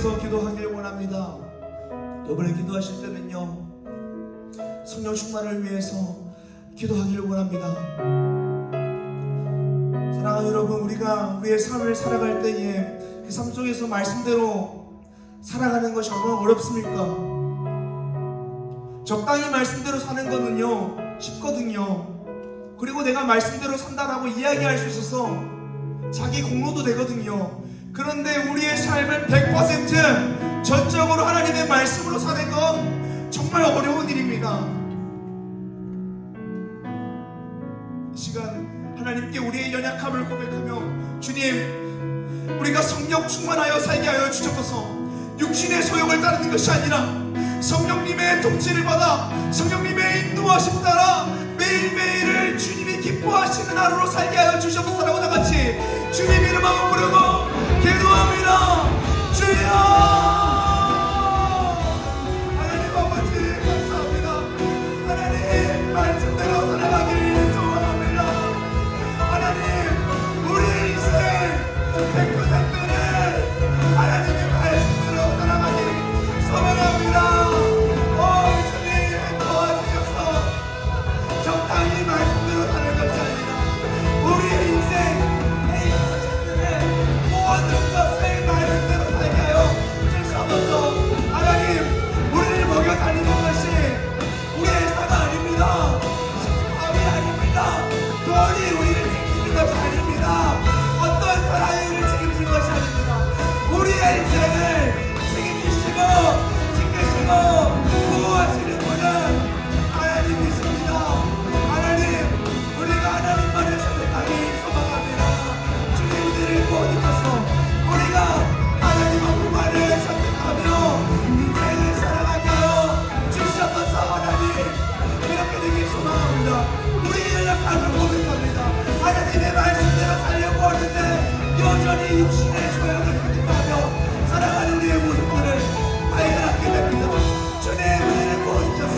위해서 기도하길 원합니다. 이번에 기도하실 때는요, 성령 충만을 위해서 기도하길 원합니다. 사랑하는 여러분, 우리가 우리의 삶을 살아갈 때에 그 삶 속에서 말씀대로 살아가는 것이 얼마나 어렵습니까? 적당히 말씀대로 사는 거는요 쉽거든요. 그리고 내가 말씀대로 산다라고 이야기할 수 있어서 자기 공로도 되거든요. 그런데 우리의 삶을 100% 전적으로 하나님의 말씀으로 사는 건 정말 어려운 일입니다. 이 시간 하나님께 우리의 연약함을 고백하며, 주님, 우리가 성령 충만하여 살게 하여 주셔서 육신의 소욕을 따르는 것이 아니라 성령님의 통치를 받아 성령님의 인도하심 따라 매일매일을 주님이 기뻐하시는 하루로 살게 하여 주셔서라고 다같이 주님 이름 한번 부르고 기도합니다. 주여, 하나님 아버지 감사합니다. 하나님 말씀대로 살아가길 소원합니다. 하나님 우리의 인생 100%를 하나님의 말씀대로 살아가길 소원합니다. 주님 도와주셔서 적당히 말씀대로 사는 것이 아니라 우리의 인생 100%를 모든 것을 말씀대로 살게 하여 주셔서, 하나님 우리를 먹여 살리는 것이 우리의 사가 아닙니다. 밥이 아닙니다. 돈이 우리를 지키는 것이 아닙니다. 어떤 사람이 우리를 책임지는 것이 아닙니다. 우리의 인생을 책임지시고 지키시고 구호하시는 분은 하나님이십니다. 하나님, 우리가 하나님만을 선택하기 소망합니다. 주님 우리를 보호주셔서 우리가 하나님 한 분만을 선택하며 인생을 살아가게 하여 주셔서 하나님 그렇게 되길 소망합니다. 우리의 연약함을 고백합니다. 하나님의 말씀대로 살려고 하는데 여전히 육신의 소욕을 가득하며 살아가는 우리의 모습들을 발견하게 됩니다. 주님 우리를 보호주셔서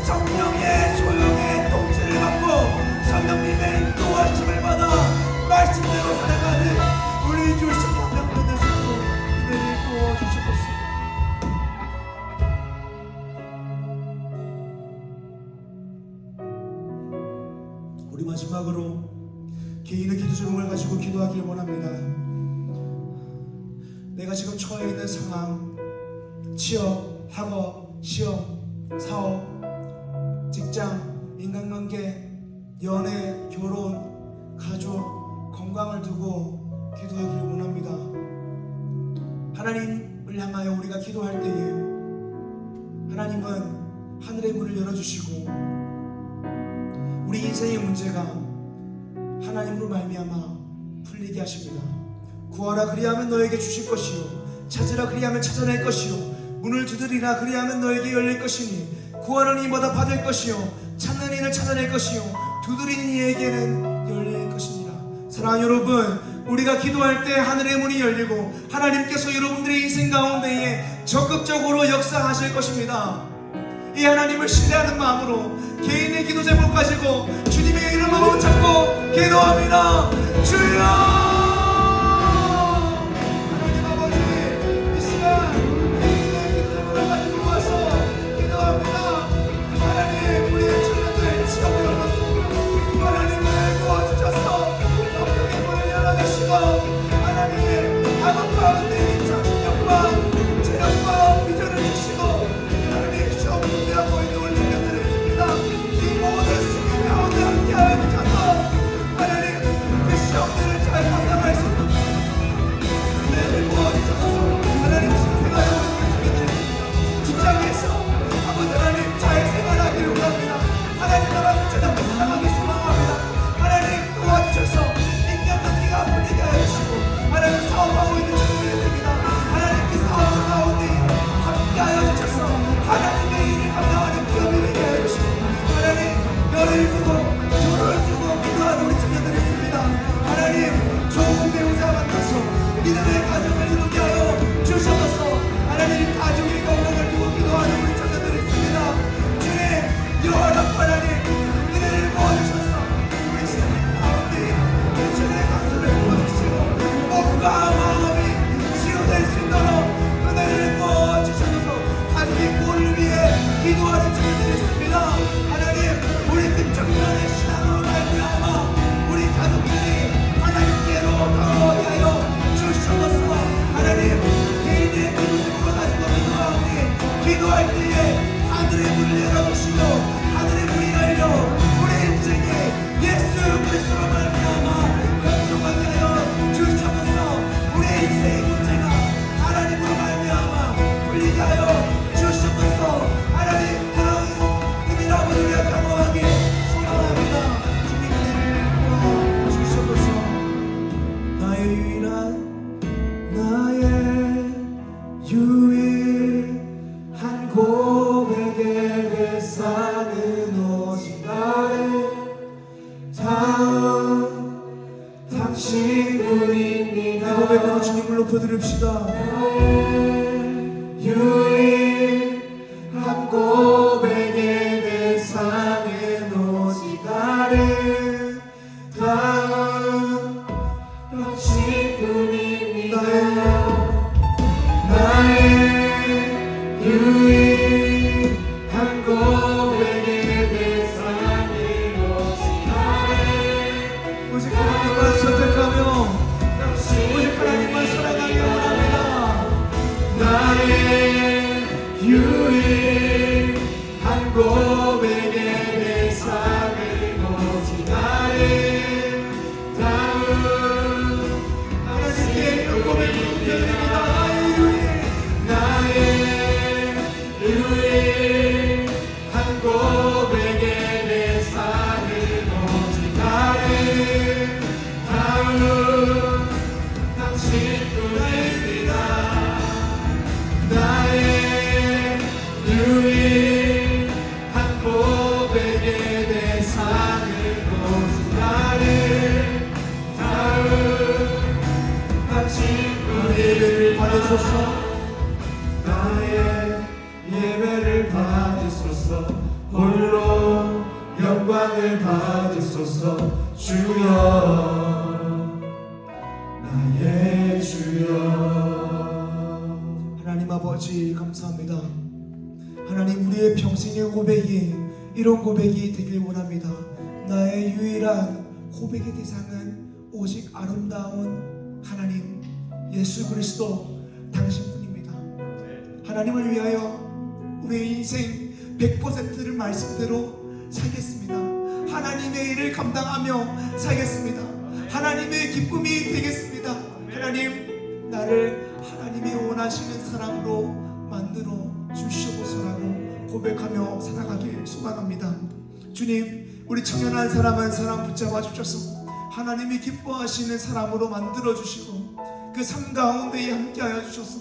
성령의 소욕의 통치를 받고 성령님의 인도하심을 받아 말씀대로 살아가는 우리 주 성령님들 되시고 은혜를 부어주시옵소서. 우리 마지막으로 개인의 기도 제목을 가지고 기도하길 원합니다. 내가 지금 처해 있는 상황, 취업, 학업, 시험, 사업, 직장, 인간관계, 연애, 결혼, 가족, 건강을 두고 기도하길 원합니다. 하나님을 향하여 우리가 기도할 때에 하나님은 하늘의 문을 열어주시고 우리 인생의 문제가 하나님으로 말미암아 풀리게 하십니다. 구하라 그리하면 너에게 주실 것이요, 찾으라 그리하면 찾아낼 것이요, 문을 두드리라 그리하면 너에게 열릴 것이니 구하는 이마다 받을 것이요, 찾는 이를 찾아낼 것이요, 두드리는 이에게는 열릴 것입니다. 사랑하는 여러분, 우리가 기도할 때 하늘의 문이 열리고 하나님께서 여러분들의 인생 가운데에 적극적으로 역사하실 것입니다. 이 하나님을 신뢰하는 마음으로 개인의 기도 제목 가지고 주님의 이름을 붙잡고 기도합니다. 주여, 하나님 아버지, 이 시간 개인의 기도 제목을 가지고 와서 기도합니다. 하나님 우리의 자녀들 지옥을 열어주시고 하나님을 도와주셔서 영적인 문을 열어주시고 하나님 학업 가운데 인적 실력과 체력과 비전을 주시고 하나님 시험 준비하고 있는 우리 자녀들을 줍니다. 이 모든 시간 가운데 함께하여 주셔서 하나님 그 시험들을 잘 받아 유일한 고백의 대상은 오직 나를 다음 당신뿐입니다. 이 고백으로 주님을 높여드립시다. 유일한 고백의 대상은 오직 나를 다음 당신뿐입니다. 나의 유일한 고백의 대상은 오직 나를 오직 하나님만 선택하며 오직 하나님만 사랑하기 원합니다. 나의 유일한 고백의 대상은 오직 나를 다음 하나님께 이 고백을 드립니다. 나의 유일한 고백의 대상은 오직 나를 다음 당신뿐입니다. 나의 유일한 고백의 대상은 오직 나를 다음 당신뿐 예배를 받으소서. 나의 예배를 받으소서. 홀로 영광을 받으소서. 주여 나의 주여. 하나님 아버지 감사합니다. 하나님 우리의 평생의 고백이 이런 고백이 되길 원합니다. 나의 유일한 고백의 대상은 오직 아름다운 하나님 예수 그리스도 당신뿐입니다. 하나님을 위하여 우리의 인생 100%를 말씀대로 살겠습니다. 하나님의 일을 감당하며 살겠습니다. 하나님의 기쁨이 되겠습니다. 하나님 나를 하나님이 원하시는 사람으로 만들어 주시옵소서라고 고백하며 살아가길 소망합니다. 주님 우리 청년 한 사람 한 사람 붙잡아 주셔서 하나님이 기뻐하시는 사람으로 만들어 주시고 그 삶 가운데에 함께하여 주셔서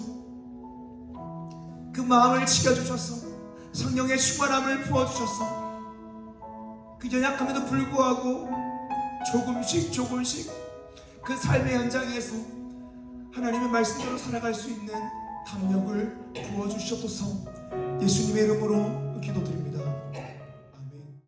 그 마음을 지켜주셔서 성령의 충만함을 부어주셔서 그 연약함에도 불구하고 조금씩 그 삶의 현장에서 하나님의 말씀대로 살아갈 수 있는 담력을 부어주시옵소서. 예수님의 이름으로 기도드립니다.